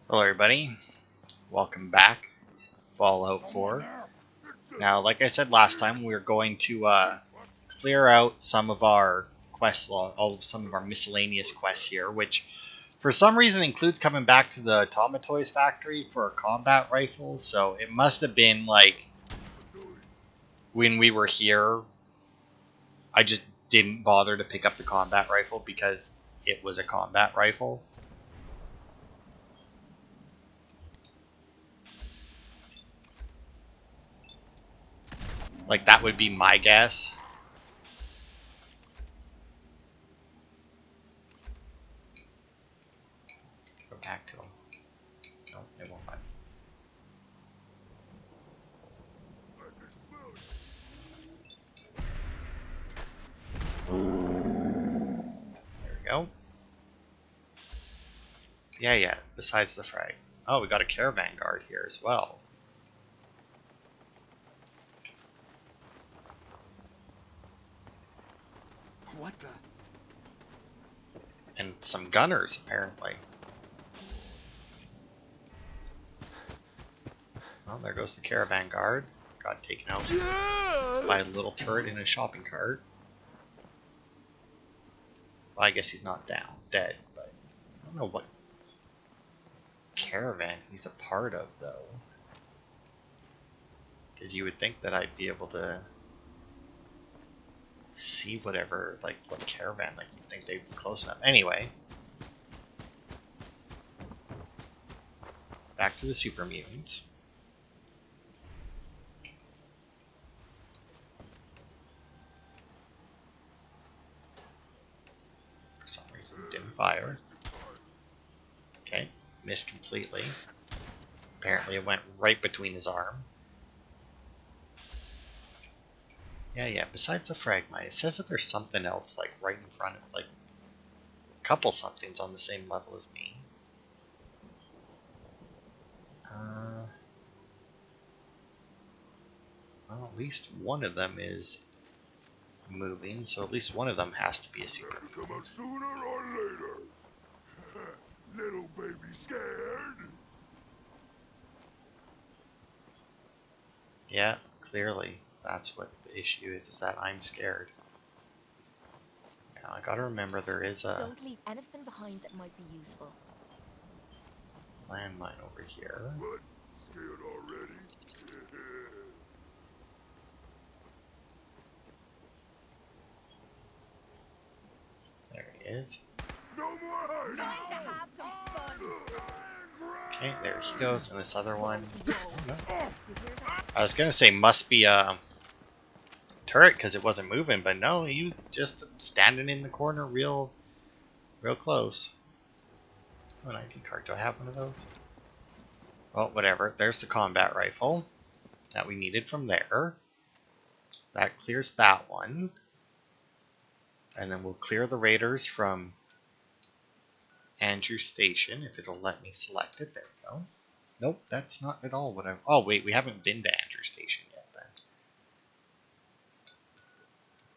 Hello everybody, welcome back. Fallout 4. Now, like I said last time, we're going to clear out some of our some of our miscellaneous quests here, which for some reason includes coming back to the Tomatoes factory for a combat rifle. So it must have been like when we were here, I just didn't bother to pick up the combat rifle because it was a combat rifle. Like, that would be my guess. Go back to him. No, it won't let me. There we go. Yeah, besides the frag. Oh, we got a caravan guard here as well. What the? And some gunners, apparently. Well, there goes the caravan guard. Got taken out by a little turret in a shopping cart. Well, I guess he's not dead, but I don't know what caravan he's a part of, though. Because you would think that I'd be able to see whatever, like, what caravan, like, you'd think they'd be close enough. Anyway. Back to the super mutants. For some reason, didn't fire. Okay, missed completely. Apparently it went right between his arm. Yeah, besides the fragmite, it says that there's something else, like, right in front of, like, a couple somethings on the same level as me. Well, at least one of them is moving, so at least one of them has to be a super mutant. Come out sooner or later. Little baby scared. Yeah, clearly. That's what the issue is that I'm scared. Now, I gotta remember there is a Don't leave anything behind that might be useful. landmine over here. What? Scared already? There he is. No more hiding. Time to have some fun. Okay, there he goes, and this other one. Oh, no. I was gonna say must be a turret because it wasn't moving, but no, he was just standing in the corner, real close. Oh, an ID card. Do I have one of those? Well, whatever. There's the combat rifle that we needed from there. That clears that one, and then we'll clear the raiders from Andrew Station if it'll let me select it. There we go. Nope, that's not at all what I. Oh wait, we haven't been to Andrew Station yet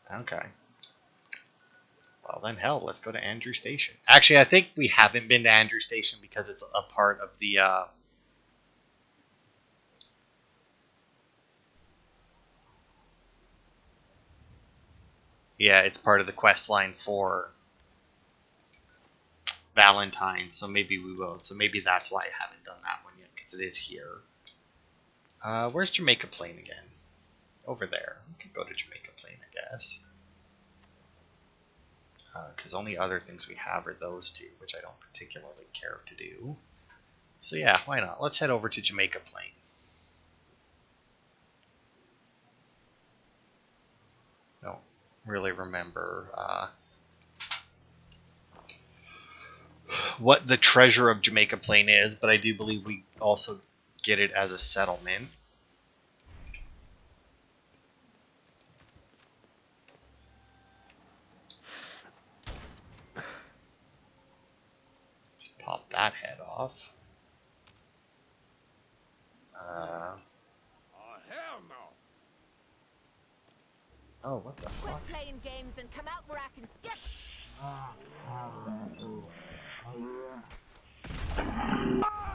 then. Okay. Well then, hell, let's go to Andrew Station. Actually, I think we haven't been to Andrew Station because it's a part of the. Yeah, it's part of the quest line for Valentine, so maybe we will. So maybe that's why I haven't done that one yet, because it is here. Where's Jamaica Plain again? Over there. We could go to Jamaica Plain, I guess. Because only other things we have are those two, which I don't particularly care to do. So yeah, why not? Let's head over to Jamaica Plain. Don't really remember what the treasure of Jamaica Plain is, but I do believe we also get it as a settlement. Just pop that head off. Oh, hell no. Oh, what the Quit fuck? playing games and come out where I can get. Ah!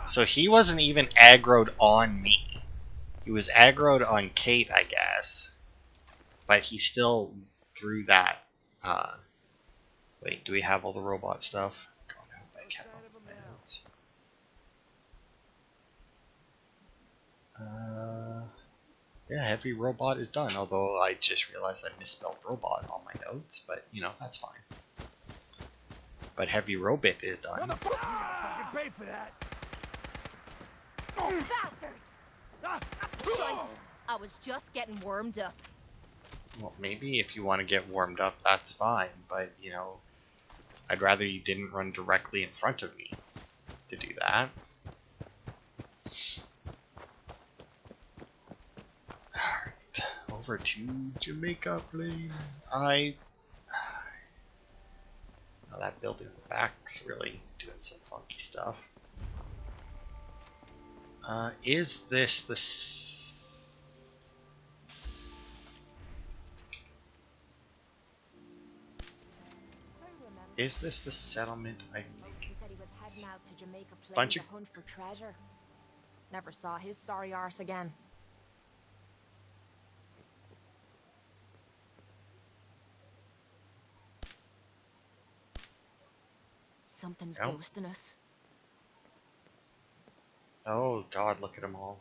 So he wasn't even aggroed on me. He was aggroed on Kate, I guess. But he still threw that. Wait, do we have all the robot stuff? God, I hope I kept up with my notes. Yeah, heavy robot is done. Although I just realized I misspelled robot on my notes, but you know that's fine. But heavy robot is done. Fucking pay for that. Bastards! Shite. I was just getting warmed up. Well, maybe if you want to get warmed up, that's fine. But you know, I'd rather you didn't run directly in front of me to do that. Alright, over to Jamaica, please. Now that building in the back's really doing some funky stuff. Is this the... Is this the settlement? I think. He said he was heading out to Jamaica Plain Bunch to of- hunt for treasure. Never saw his sorry arse again. Something's No. ghosting us. Oh god, look at them all.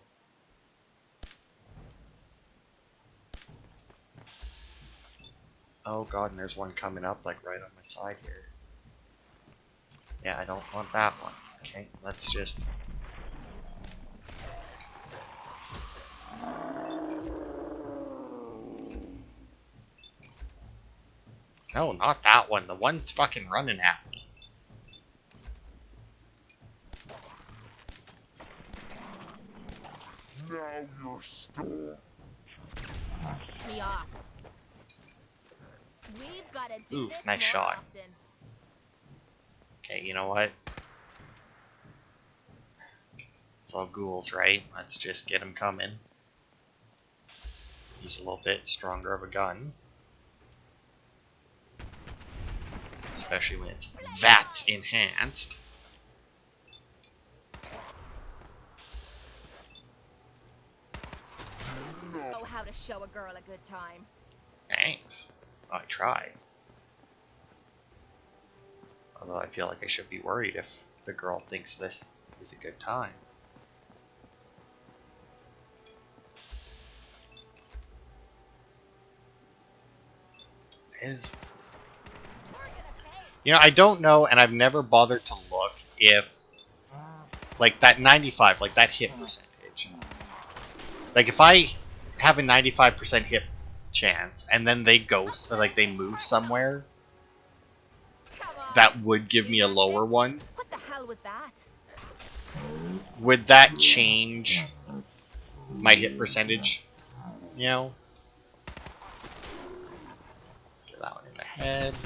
Oh god, and there's one coming up like right on my side here. Yeah, I don't want that one. Okay, let's just... No, not that one. The one's fucking running at me. Now you're still. Me off. We've got to do Ooh, this nice more shot. often. Okay, you know what? It's all ghouls, right? Let's just get them coming. Use a little bit stronger of a gun. Especially when it's VATS enhanced. Oh, how to show a girl a good time. Thanks. I tried. Although I feel like I should be worried if the girl thinks this is a good time. You know, I don't know, and I've never bothered to look if, like, that 95, like, that hit percentage. Like, if I have a 95% hit chance, and then they ghost, or, like, they move somewhere, Come on. that would give me a lower one. What the hell was that? Would that change my hit percentage? You know? Get that one in the head.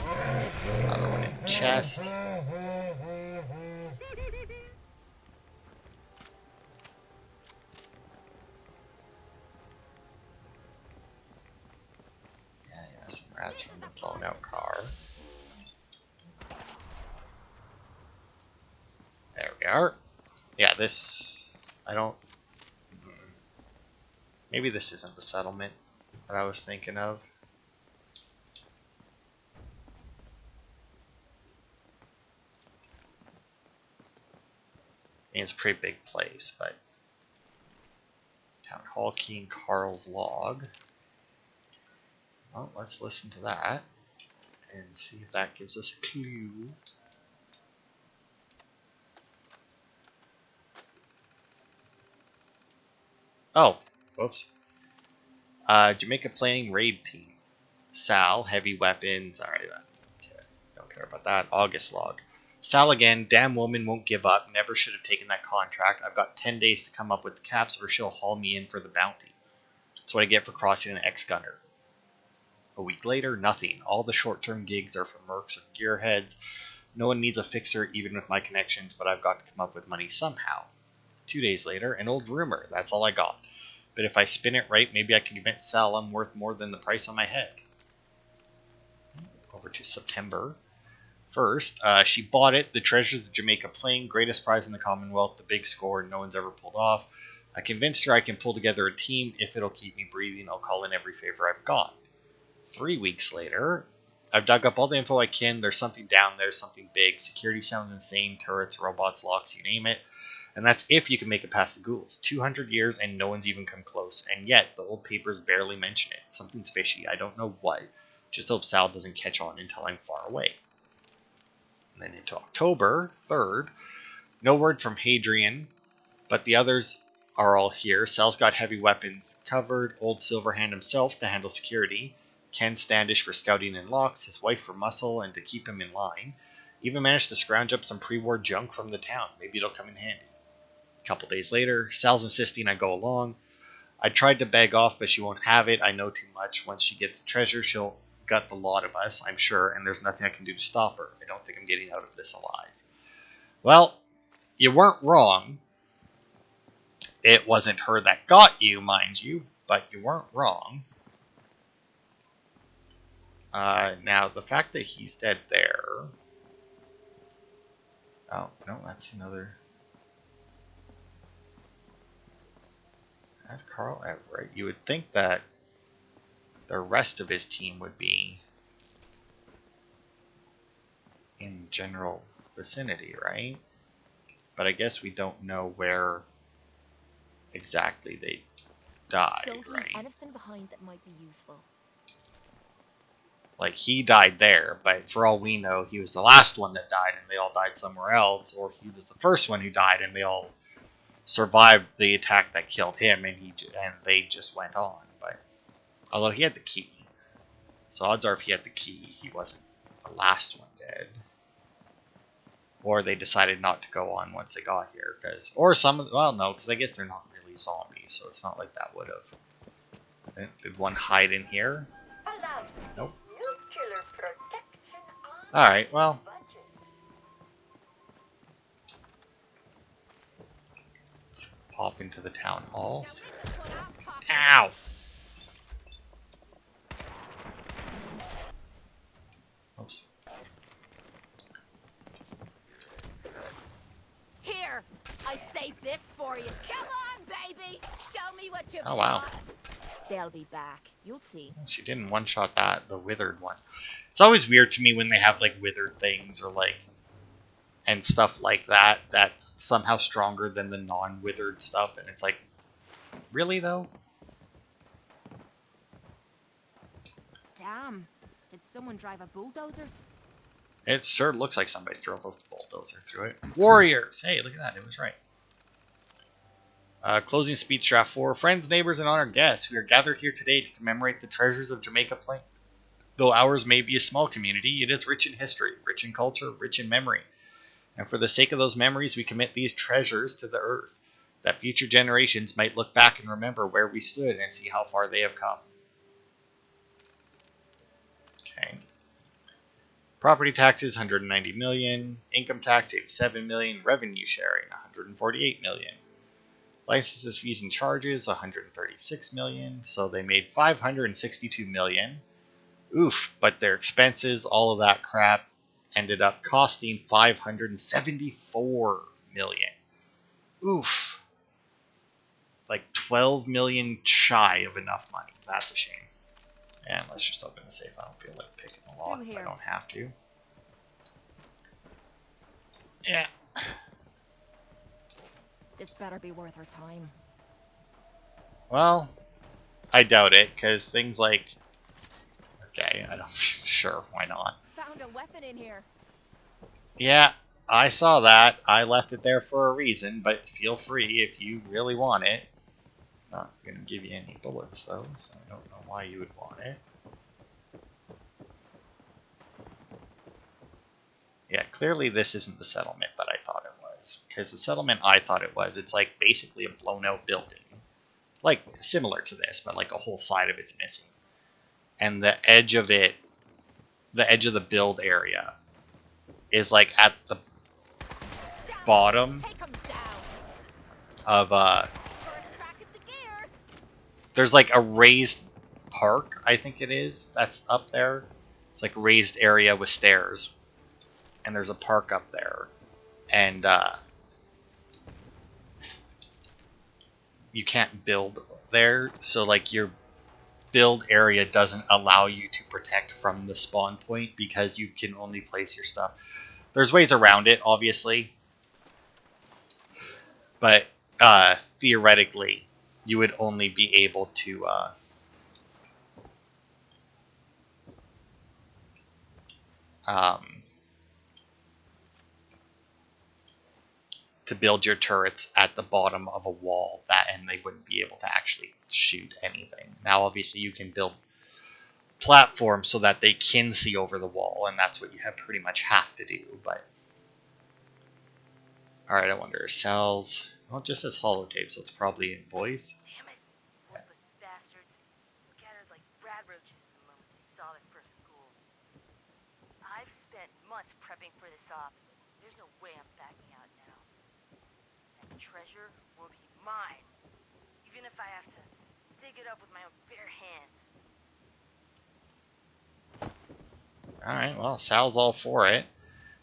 Another one in the chest. Yeah, some rats from the blown out car. There we are. Yeah, this... I don't... Maybe this isn't the settlement that I was thinking of. I mean, it's a pretty big place, but... Town Hall Key and Carl's log. Well, let's listen to that. And see if that gives us a clue. Oh, whoops. Jamaica Planning Raid Team. Sal, heavy weapons. Alright, don't care about that. August log. Sal again, damn woman won't give up. Never should have taken that contract. I've got 10 days to come up with the caps or she'll haul me in for the bounty. That's what I get for crossing an ex-gunner. A week later, nothing. All the short-term gigs are for mercs or gearheads. No one needs a fixer, even with my connections, but I've got to come up with money somehow. 2 days later, an old rumor. That's all I got. But if I spin it right, maybe I can convince Sal I'm worth more than the price on my head. Over to September. First, she bought it, the Treasures of Jamaica Plain, greatest prize in the Commonwealth, the big score no one's ever pulled off. I convinced her I can pull together a team. If it'll keep me breathing, I'll call in every favor I've got. 3 weeks later, I've dug up all the info I can. There's something down there, something big. Security sounds insane, turrets, robots, locks, you name it. And that's if you can make it past the ghouls. 200 years and no one's even come close. And yet, the old papers barely mention it. Something's fishy. I don't know what. Just hope Sal doesn't catch on until I'm far away. And then into October 3rd, no word from Hadrian, but the others are all here. Sal's got heavy weapons covered. Old Silverhand himself to handle security. Ken Standish for scouting and locks. His wife for muscle and to keep him in line. Even managed to scrounge up some pre-war junk from the town. Maybe it'll come in handy. A couple days later, Sal's insisting I go along. I tried to beg off, but she won't have it. I know too much. Once she gets the treasure, she'll gut the lot of us, I'm sure, and there's nothing I can do to stop her. I don't think I'm getting out of this alive. Well, you weren't wrong. It wasn't her that got you, mind you, but you weren't wrong. Now, the fact that he's dead there... Oh, no, that's another... That's Carl Everett. You would think that the rest of his team would be in general vicinity, right? But I guess we don't know where exactly they died, Don't right? leave anything behind that might be useful. Like, he died there, but for all we know, he was the last one that died and they all died somewhere else, or he was the first one who died and they all survived the attack that killed him and they just went on. But although he had the key, so odds are if he had the key, he wasn't the last one dead. Or they decided not to go on once they got here, because I guess they're not really zombies, so it's not like that would have. Did one hide in here? Nope. Alright, well. Let's pop into the town hall. Ow! Oops. Here, I saved this for you. Come on, baby. Show me what you've Oh, wow. got. They'll be back. You'll see. She didn't one-shot the withered one. It's always weird to me when they have, like, withered things or, like, and stuff like that that's somehow stronger than the non-withered stuff. And it's like, really, though? Damn. Did someone drive a bulldozer? It sure looks like somebody drove a bulldozer through it. Warriors! Hey, look at that. It was right. Closing speech draft 4. Friends, neighbors, and honored guests, we are gathered here today to commemorate the treasures of Jamaica Plain. Though ours may be a small community, it is rich in history, rich in culture, rich in memory. And for the sake of those memories, we commit these treasures to the earth, that future generations might look back and remember where we stood and see how far they have come. Okay. Property taxes, 190 million. Income tax, 87 million. Revenue sharing, 148 million. Licenses, fees, and charges, 136 million. So they made 562 million. Oof, but their expenses, all of that crap, ended up costing 574 million. Oof. Like 12 million shy of enough money. That's a shame. And let's just open the safe. I don't feel like picking the lock. I don't have to. Yeah. This better be worth our time. Well, I doubt it, because things like... Okay, I don't... Sure, why not? Found a weapon in here. Yeah, I saw that. I left it there for a reason, but feel free if you really want it. Not going to give you any bullets, though, so I don't know why you would want it. Yeah, clearly this isn't the settlement that I thought it was. Because the settlement I thought it was, it's like basically a blown out building. Like, similar to this, but like a whole side of it's missing. And the edge of it, the edge of the build area, is like at the bottom of there's like a raised park, I think it is, that's up there. It's like a raised area with stairs. and there's a park up there, and you can't build there, so like your build area doesn't allow you to protect from the spawn point because you can only place your stuff. There's ways around it, obviously, but theoretically, you would only be able um, to build your turrets at the bottom of a wall, that and they wouldn't be able to actually shoot anything. Now, obviously, you can build platforms so that they can see over the wall, and that's what you have pretty much have to do. But all right, I wonder cells. Well, it just says holotape, so it's probably in voice. Damn it. Worthless bastards. Scattered like rad roaches the moment they saw their first ghoul. I've spent months prepping for this op. There's no way I'm backing out now. That treasure will be mine. Even if I have to dig it up with my own bare hands. Alright, well, Sal's all for it.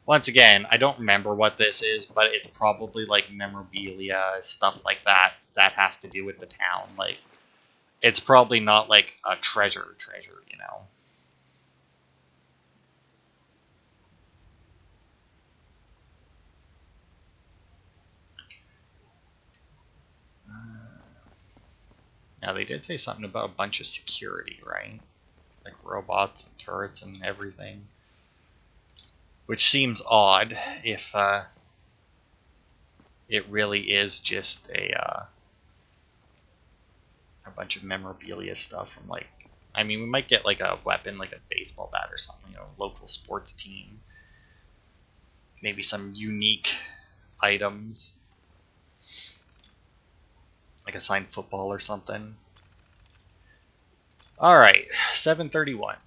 Once again, I don't remember what this is, but it's probably like memorabilia, stuff like that, that has to do with the town. Like, it's probably not like a treasure, you know? Now, they did say something about a bunch of security, right? Like robots and turrets and everything. Which seems odd if it really is just a bunch of memorabilia stuff from like, I mean, we might get like a weapon, like a baseball bat or something, you know, local sports team. Maybe some unique items, like a signed football or something. All right, 7:31.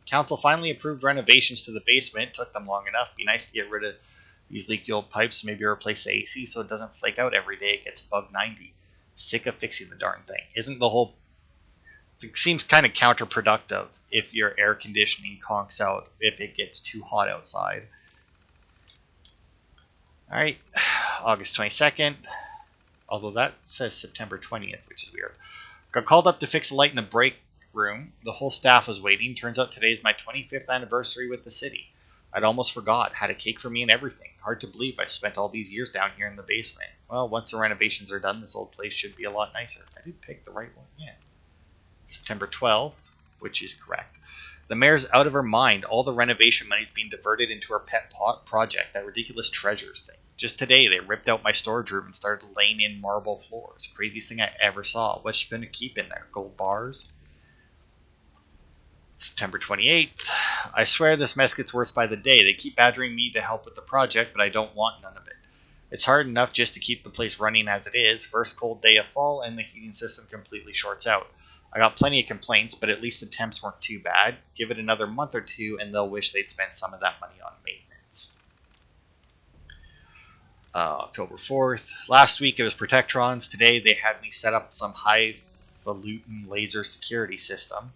Council finally approved renovations to the basement. Took them long enough. Be nice to get rid of these leaky old pipes. Maybe replace the AC so it doesn't flake out every day it gets above 90. Sick of fixing the darn thing. Isn't the whole... It seems kind of counterproductive if your air conditioning conks out if it gets too hot outside. All right, August 22nd. Although that says September 20th, which is weird. Got called up to fix a light in the break room. The whole staff was waiting. Turns out today's my 25th anniversary with the city. I'd almost forgot. Had a cake for me and everything. Hard to believe I've spent all these years down here in the basement. Well, once the renovations are done, this old place should be a lot nicer. I did pick the right one, yeah. September 12th, which is correct. The mayor's out of her mind. All the renovation money's being diverted into her pet project, that ridiculous treasures thing. Just today, they ripped out my storage room and started laying in marble floors. Craziest thing I ever saw. What's she going to keep in there? Gold bars? September 28th. I swear this mess gets worse by the day. They keep badgering me to help with the project, but I don't want none of it. It's hard enough just to keep the place running as it is. First cold day of fall, and the heating system completely shorts out. I got plenty of complaints, but at least the temps weren't too bad. Give it another month or two, and they'll wish they'd spent some of that money on maintenance. October 4th. Last week it was Protectrons. Today they had me set up some highfalutin laser security system.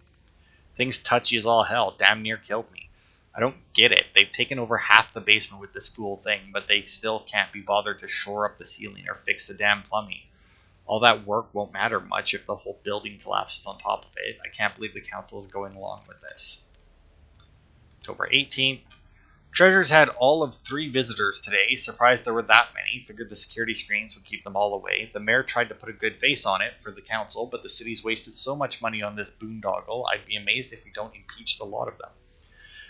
Things touchy as all hell. Damn near killed me. I don't get it. They've taken over half the basement with this fool thing, but they still can't be bothered to shore up the ceiling or fix the damn plumbing. All that work won't matter much if the whole building collapses on top of it. I can't believe the council is going along with this. October 18th. Treasures had all of 3 visitors today. Surprised there were that many. Figured the security screens would keep them all away. The mayor tried to put a good face on it for the council, but the city's wasted so much money on this boondoggle, I'd be amazed if we don't impeach the lot of them.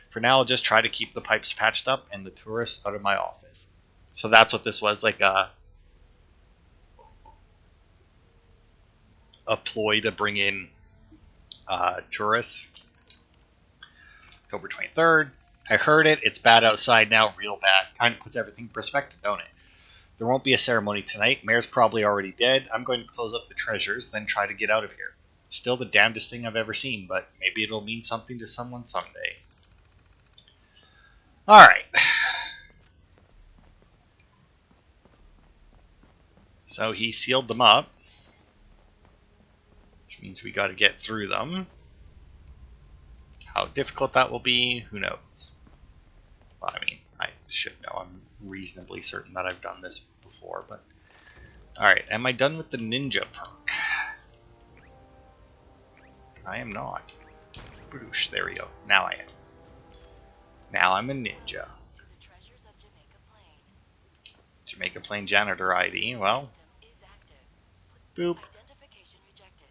For now, I'll just try to keep the pipes patched up and the tourists out of my office. So that's what this was, like a ploy to bring in tourists. October 23rd. I heard it. It's bad outside now, real bad. Kind of puts everything in perspective, don't it? There won't be a ceremony tonight. Mayor's probably already dead. I'm going to close up the treasures, then try to get out of here. Still the damnedest thing I've ever seen, but maybe it'll mean something to someone someday. Alright. So he sealed them up, which means we got to get through them. How difficult that will be, who knows? Well, I mean, should know. I'm reasonably certain that I've done this before, but... Alright, am I done with the ninja perk? I am not. Boosh, there we go. Now I am. Now I'm a ninja. To the treasures of Jamaica Plain. Jamaica Plain Janitor ID, well, System is active. boop. Identification rejected.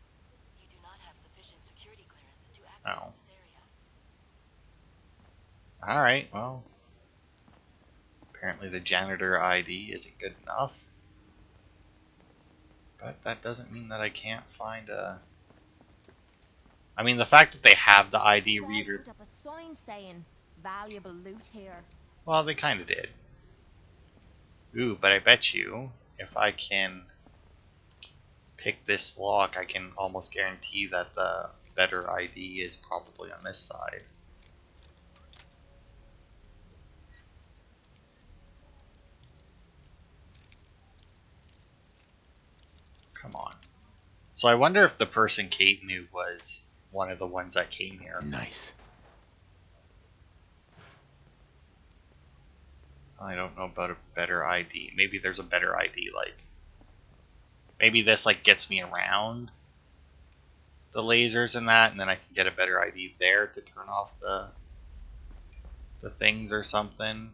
You do not have sufficient security clearance to access Oh. this area. Alright, well. Apparently the janitor ID isn't good enough. But that doesn't mean that I can't find a... I mean, the fact that they have the ID reader... Put up a sign saying valuable loot here. Well, they kind of did. Ooh, but I bet you, if I can pick this lock, I can almost guarantee that the better ID is probably on this side. Come on. So I wonder if the person Kate knew was one of the ones that came here. Nice. I don't know about a better ID. Maybe there's a better ID, like... Maybe this, like, gets me around the lasers and that, and then I can get a better ID there to turn off the things or something.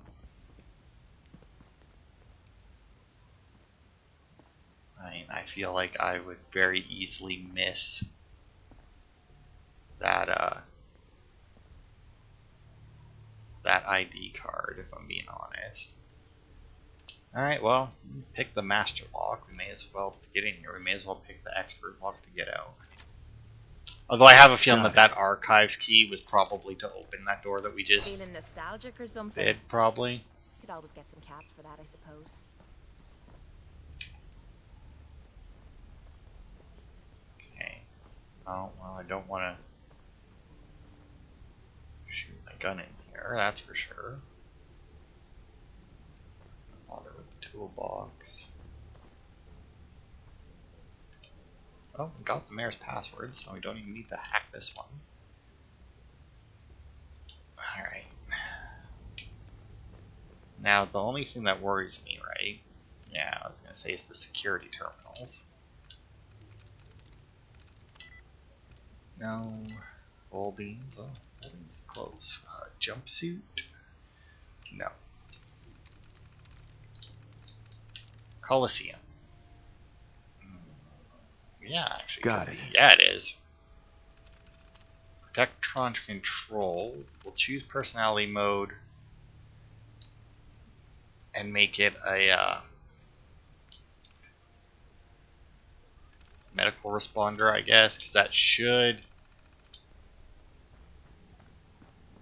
I mean, I feel like I would very easily miss that that ID card, if I'm being honest. Alright, well, pick the master lock. We may as well, to get in here, we may as well pick the expert lock to get out. Although I have a feeling that that archives key was probably to open that door that we just Feeling nostalgic or something? did, probably. Could always get some caps for that, I suppose. Okay. Oh, well, I don't want to shoot my gun in here, that's for sure. Bother with the toolbox. Oh, we got the mayor's password, so we don't even need to hack this one. Alright. Now, the only thing that worries me, right? Yeah, I was going to say is the security terminals. No. Ball beams. Oh, everything's close. Jumpsuit? No. Coliseum. Yeah, actually. Got it. Yeah, it is. Protectron control. We'll choose personality mode and make it a medical responder, I guess, because that should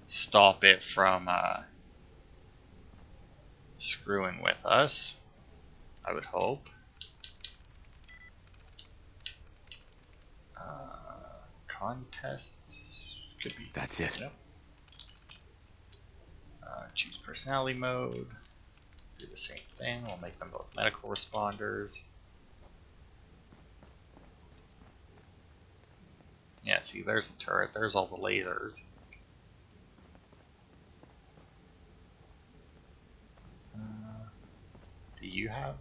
stop it from screwing with us, I would hope. Contests could be. That's it. Yep. Choose personality mode. Do the same thing. We'll make them both medical responders. Yeah, see, there's the turret. There's all the lasers. Do you have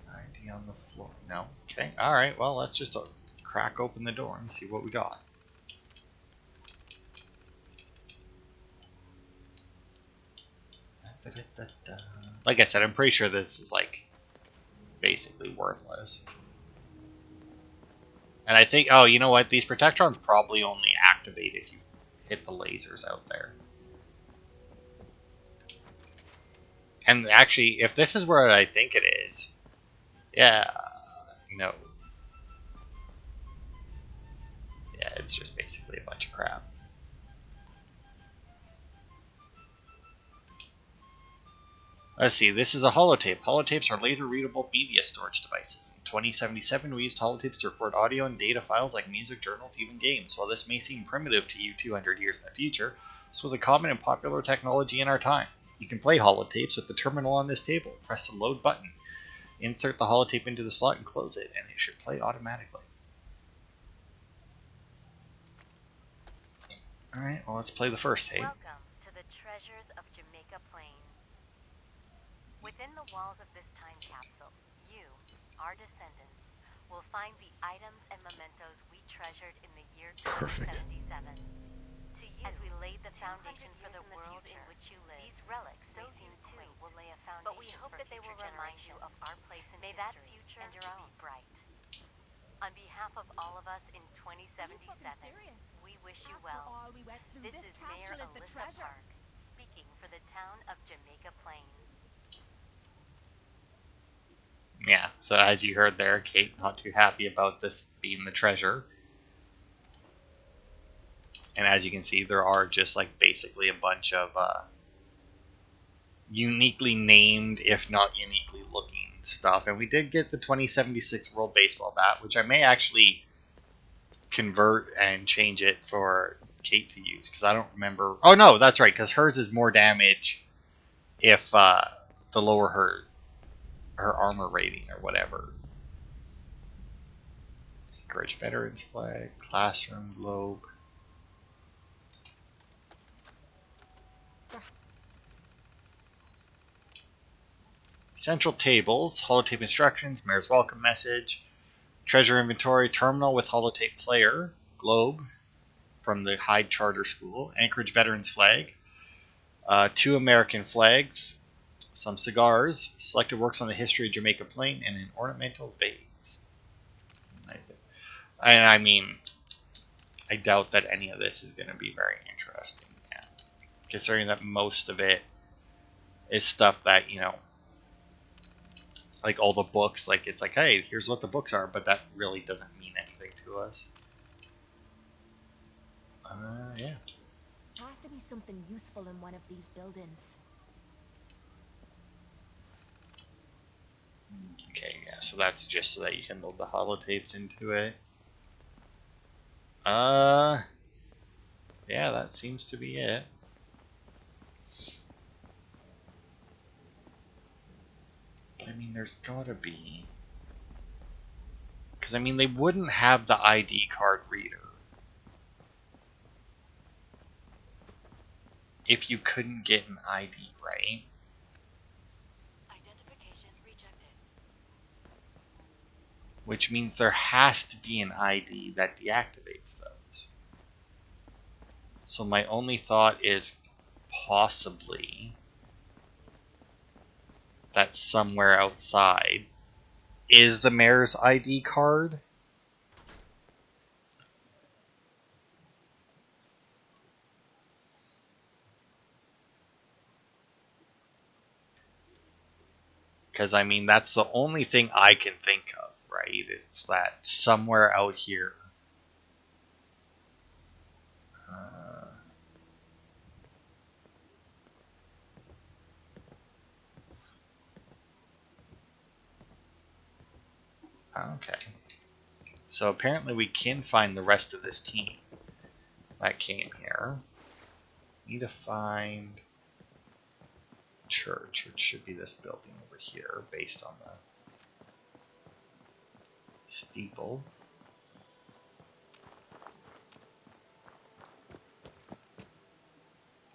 ID on the floor? No. Okay. All right. Well, let's just crack open the door and see what we got. Like I said, I'm pretty sure this is like basically worthless. And I think, oh, you know what? These protectrons probably only activate if you hit the lasers out there. And actually, if this is where I think it is, yeah, no. Yeah, it's just basically a bunch of crap. Let's see, this is a holotape. Holotapes are laser-readable media storage devices. In 2077, we used holotapes to record audio and data files like music, journals, even games. While this may seem primitive to you 200 years in the future, this was a common and popular technology in our time. You can play holotapes with the terminal on this table. Press the load button. Insert the holotape into the slot and close it, and it should play automatically. Alright, well, let's play the first tape. Welcome to the treasures of Jamaica. Within the walls of this time capsule, you, our descendants, will find the items and mementos we treasured in the year Perfect. 2077. To you, as we laid the foundation for the world in which you live, these relics may seem quaint, will lay a foundation, but we hope that they will remind you of our place in history. May that future and your own be bright. On behalf of all of us in 2077, we wish you well. All we went through, This is Mayor Alyssa Park, speaking for the town of Jamaica Plain. Yeah, so as you heard there, Kate not too happy about this being the treasure. And as you can see, there are just like basically a bunch of uniquely named, if not uniquely looking stuff. And we did get the 2076 World Baseball Bat, which I may actually convert and change it for Kate to use, because I don't remember. Oh no, that's right, because hers is more damage if the lower her armor rating or whatever. Encourage Veterans Flag, Classroom Globe. Central tables, holotape instructions, Mayor's welcome message, treasure inventory, terminal with holotape player, globe from the Hyde Charter School, Anchorage Veterans Flag, 2 American flags, some cigars, selected works on the history of Jamaica Plain, and an ornamental vase. And I mean, I doubt that any of this is going to be very interesting, yeah. Considering that most of it is stuff that, you know, like all the books, like it's like, hey, here's what the books are, but that really doesn't mean anything to us. Yeah. There has to be something useful in one of these buildings. Okay, yeah, so that's just so that you can load the holotapes into it. Yeah, that seems to be it. I mean, there's gotta be. Because, I mean, they wouldn't have the ID card reader if you couldn't get an ID, right? Identification rejected. Which means there has to be an ID that deactivates those. So my only thought is possibly that somewhere outside is the mayor's ID card. Because, I mean, that's the only thing I can think of, right? It's that somewhere out here. Okay. So apparently we can find the rest of this team that came here. Need to find church, which should be this building over here, based on the steeple.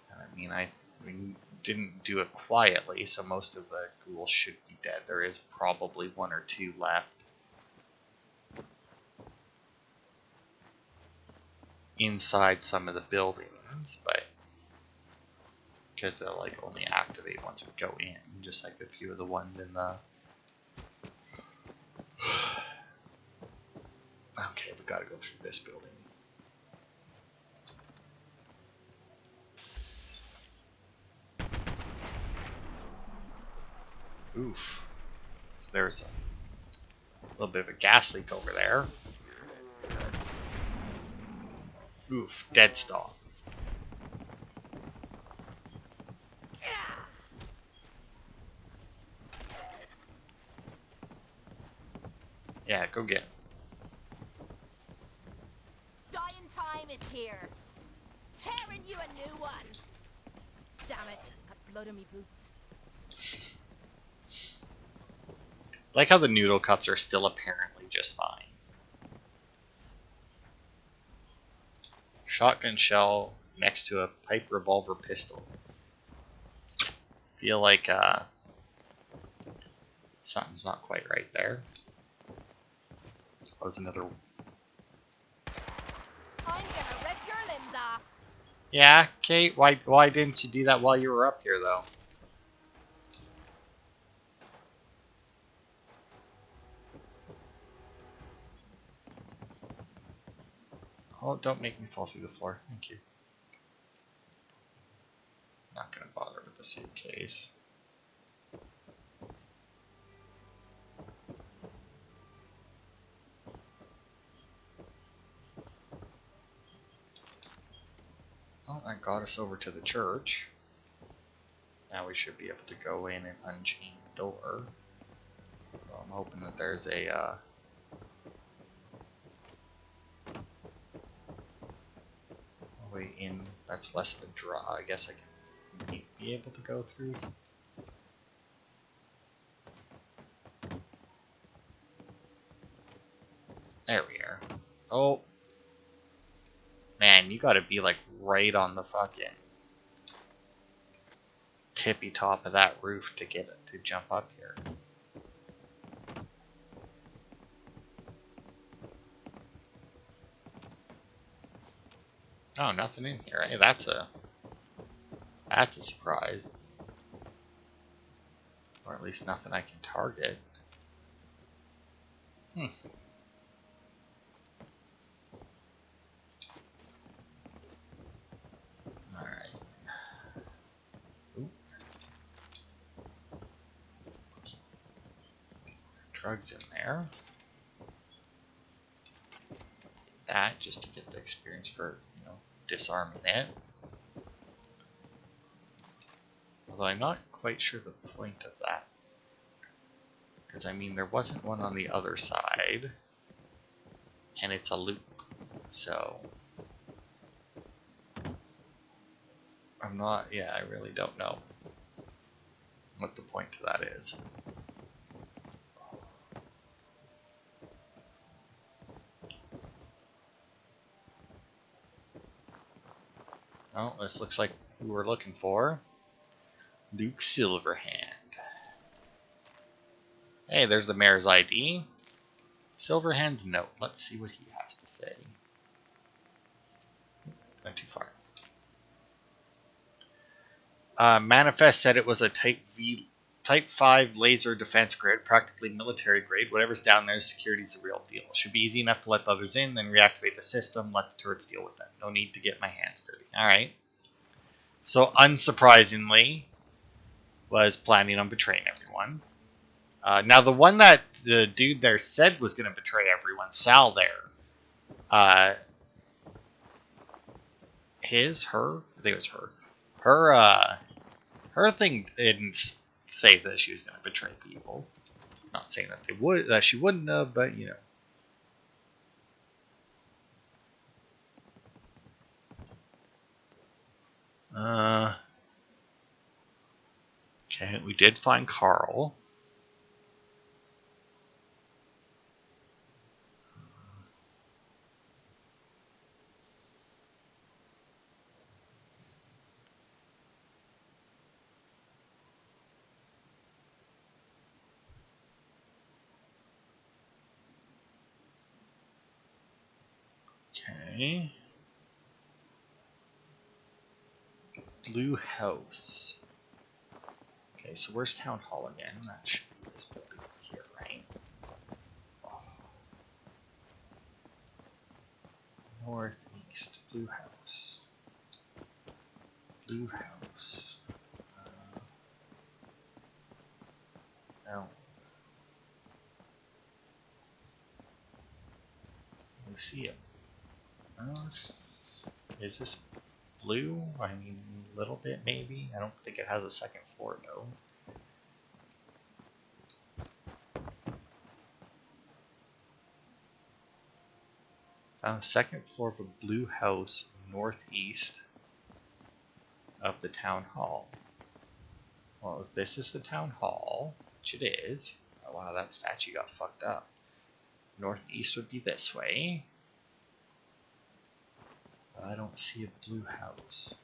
I mean, we didn't do it quietly, so most of the ghouls should be dead. There is probably 1 or 2 left inside some of the buildings, but because they'll like only activate once we go in, just like a few of the ones in the. Okay, we gotta go through this building. Oof. So there's a little bit of a gas leak over there. Oof, dead stop. Yeah, go get him. Dying time is here. Tearing you a new one. Damn it, got blood on me boots. Like how the noodle cups are still apparently just fine. Shotgun shell next to a pipe revolver pistol. Feel like Something's not quite right there. That was another. I'm gonna rip your limbs off. Yeah, Kate. Why didn't you do that while you were up here though? Oh, don't make me fall through the floor. Thank you. Not gonna bother with the suitcase. Oh, that got us over to the church. Now we should be able to go in and unchain the door. So I'm hoping that there's a way in that's less of a draw. I guess I can be able to go through. There we are. Oh, man, you gotta be like right on the fucking tippy top of that roof to get it to jump up here. Oh, nothing in here. Hey, that's a surprise. Or at least nothing I can target. Alright. Drugs in there. That just to get the experience for, disarming it. Although I'm not quite sure the point of that. Because, I mean, there wasn't one on the other side. And it's a loop. So, I really don't know what the point to that is. Oh, this looks like who we're looking for. Luke Silverhand. Hey, there's the mayor's ID. Silverhand's note. Let's see what he has to say. Went too far. Manifest said it was a Type 5 laser defense grid, practically military grade. Whatever's down there, security's a real deal. Should be easy enough to let the others in, then reactivate the system, let the turrets deal with them. No need to get my hands dirty. Alright. So, unsurprisingly, was planning on betraying everyone. Now, the one that the dude there said was going to betray everyone, Sal there, her, I think it was her. Her thing didn't say that she was going to betray people. Not saying that she wouldn't have, but Okay, we did find Carl. Okay. Blue House. Okay, so where's Town Hall again? That should be this building here, right? Northeast. Blue House. Blue House. No. We see it. Is this blue? I mean, a little bit maybe. I don't think it has a second floor though. Second floor of a blue house northeast of the town hall. Well, if this is the town hall, which it is. Oh, wow, that statue got fucked up. Northeast would be this way. But I don't see a blue house.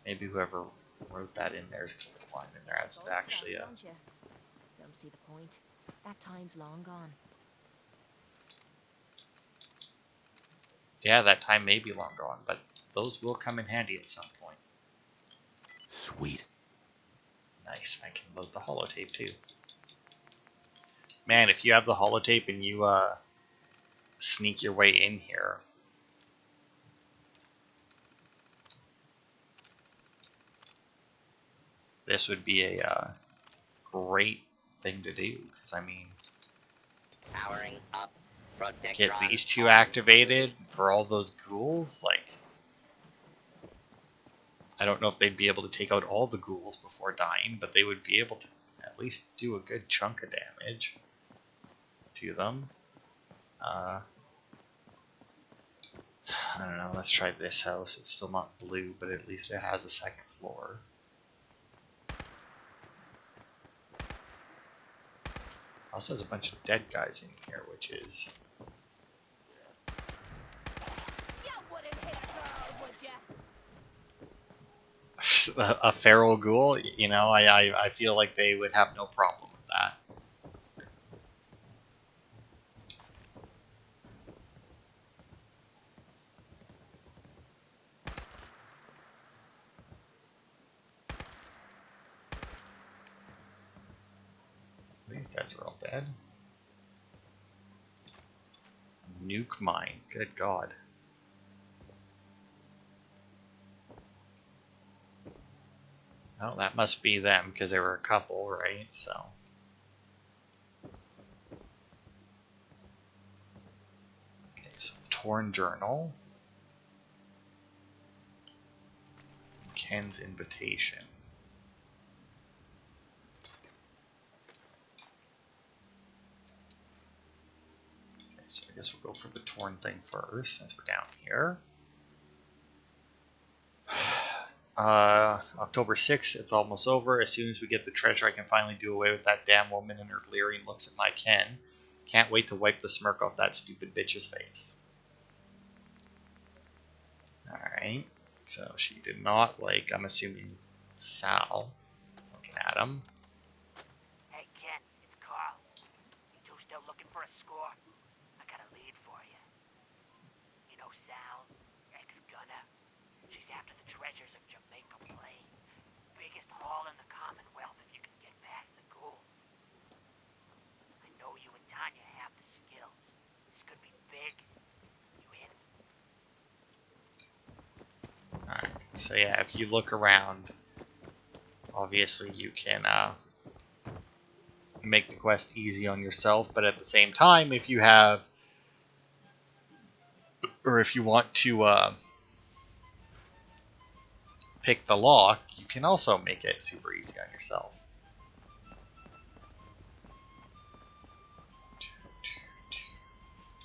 Maybe whoever Wrote that in there as a line in there as Old actually stuff, a. don't you? Don't see the point. That time's long gone. Yeah, that time may be long gone, but those will come in handy at some point. Sweet. Nice. I can load the holotape too. Man, if you have the holotape and you sneak your way in here, this would be a great thing to do. Because I mean, Powering up. get Protectron these two on. activated for all those ghouls. Like, I don't know if they'd be able to take out all the ghouls before dying, but they would be able to at least do a good chunk of damage to them. I don't know, let's try this house. It's still not blue, but at least it has a second floor. Also has a bunch of dead guys in here, which is... You wouldn't hit a girl, would ya? a feral ghoul, you know, I feel like they would have no problem with that. These guys are all dead. Nuke mine, good god. Well, that must be them, because they were a couple, right? So... Okay, so torn journal. Ken's invitation. Okay, so I guess we'll go for the torn thing first, since we're down here. October 6th, it's almost over. As soon as we get the treasure, I can finally do away with that damn woman and her leering looks at my Ken. Can't wait to wipe the smirk off that stupid bitch's face. Alright, so she did not like, I'm assuming, Sal. Looking at him. Hey, Ken, it's Carl. You two still looking for a score? I got a lead for you. You know Sal, ex-gunner? She's after the treasures of Jamaica Plain. Biggest haul in the Commonwealth if you can get past the ghouls. I know you and Tanya have the skills. This could be big. You in? Alright, so yeah, if you look around, obviously you can make the quest easy on yourself, but at the same time, if you have, or if you want to pick the lock, you can also make it super easy on yourself.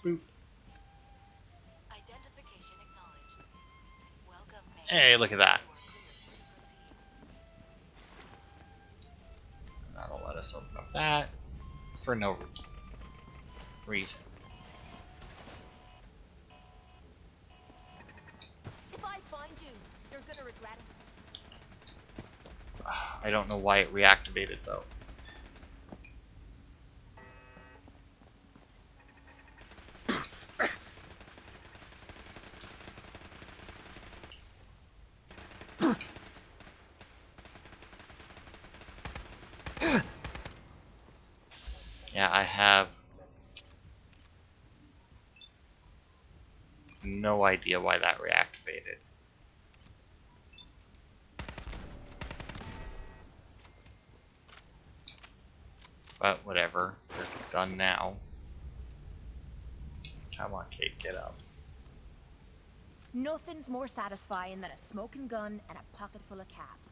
Boop. Identification acknowledged. Welcome, ma'am. Hey, look at that. That'll let us open up that for no reason. If I find you, you're gonna regret it. I don't know why it reactivated though. Yeah, I have no idea why that reactivated. But whatever, we're done now. Come on, Kate, get up. Nothing's more satisfying than a smoking gun and a pocket full of caps.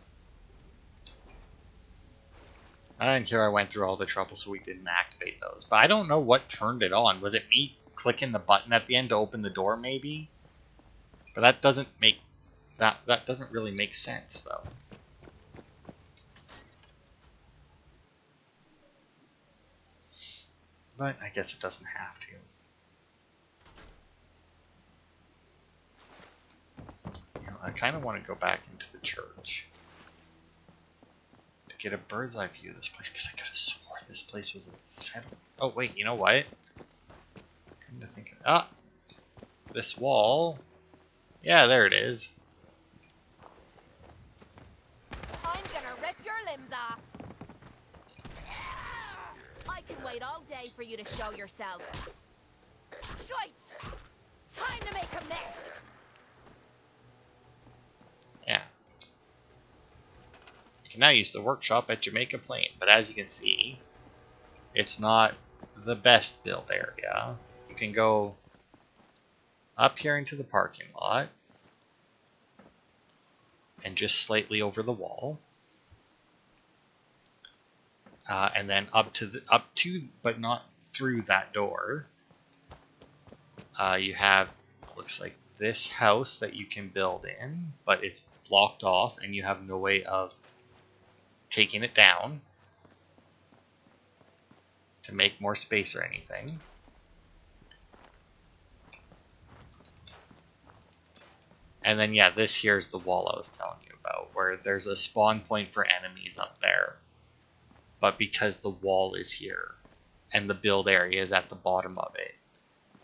And here I went through all the trouble so we didn't activate those. But I don't know what turned it on. Was it me clicking the button at the end to open the door, maybe? But that doesn't make... That doesn't really make sense, though. But I guess it doesn't have to. You know, I kind of want to go back into the church. get a bird's eye view of this place, because I could have swore this place was a settlement. Oh wait, you know what? Come to think of this wall. Yeah, there it is. I'm gonna rip your limbs off. I can wait all day for you to show yourself. Shite! Time to make a mess! Yeah. You can now use the workshop at Jamaica Plain, but as you can see, it's not the best built area. You can go up here into the parking lot and just slightly over the wall, and then up to, but not through that door. You have, looks like this house that you can build in, but it's blocked off, and you have no way of taking it down to make more space or anything. And then, yeah, this here is the wall I was telling you about, where there's a spawn point for enemies up there. But because the wall is here, and the build area is at the bottom of it,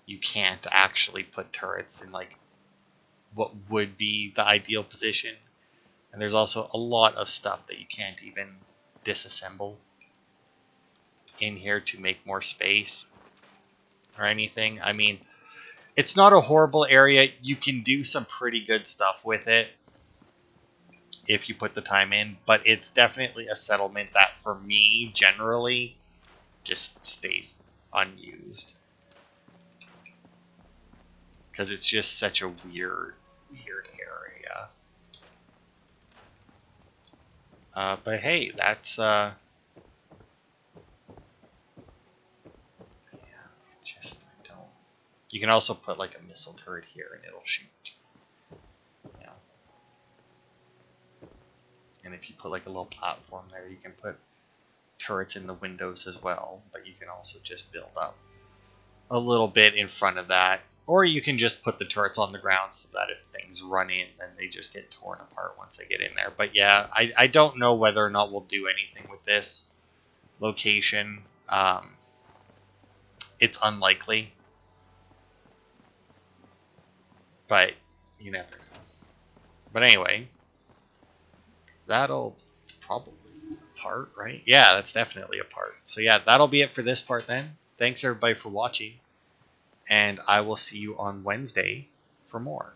you can't actually put turrets in, like, what would be the ideal position. And there's also a lot of stuff that you can't even disassemble in here to make more space or anything. I mean, it's not a horrible area. You can do some pretty good stuff with it if you put the time in, but it's definitely a settlement that, for me, generally, just stays unused. Because it's just such a weird area. But hey, that's just, I don't. You can also put like a missile turret here and it'll shoot. Yeah. And if you put like a little platform there, you can put turrets in the windows as well. But you can also just build up a little bit in front of that. Or you can just put the turrets on the ground so that if things run in, then they just get torn apart once they get in there. But yeah, I don't know whether or not we'll do anything with this location. It's unlikely. But you never know. But anyway, that'll probably be a part, right? Yeah, that's definitely a part. So yeah, that'll be it for this part then. Thanks everybody for watching. And I will see you on Wednesday for more.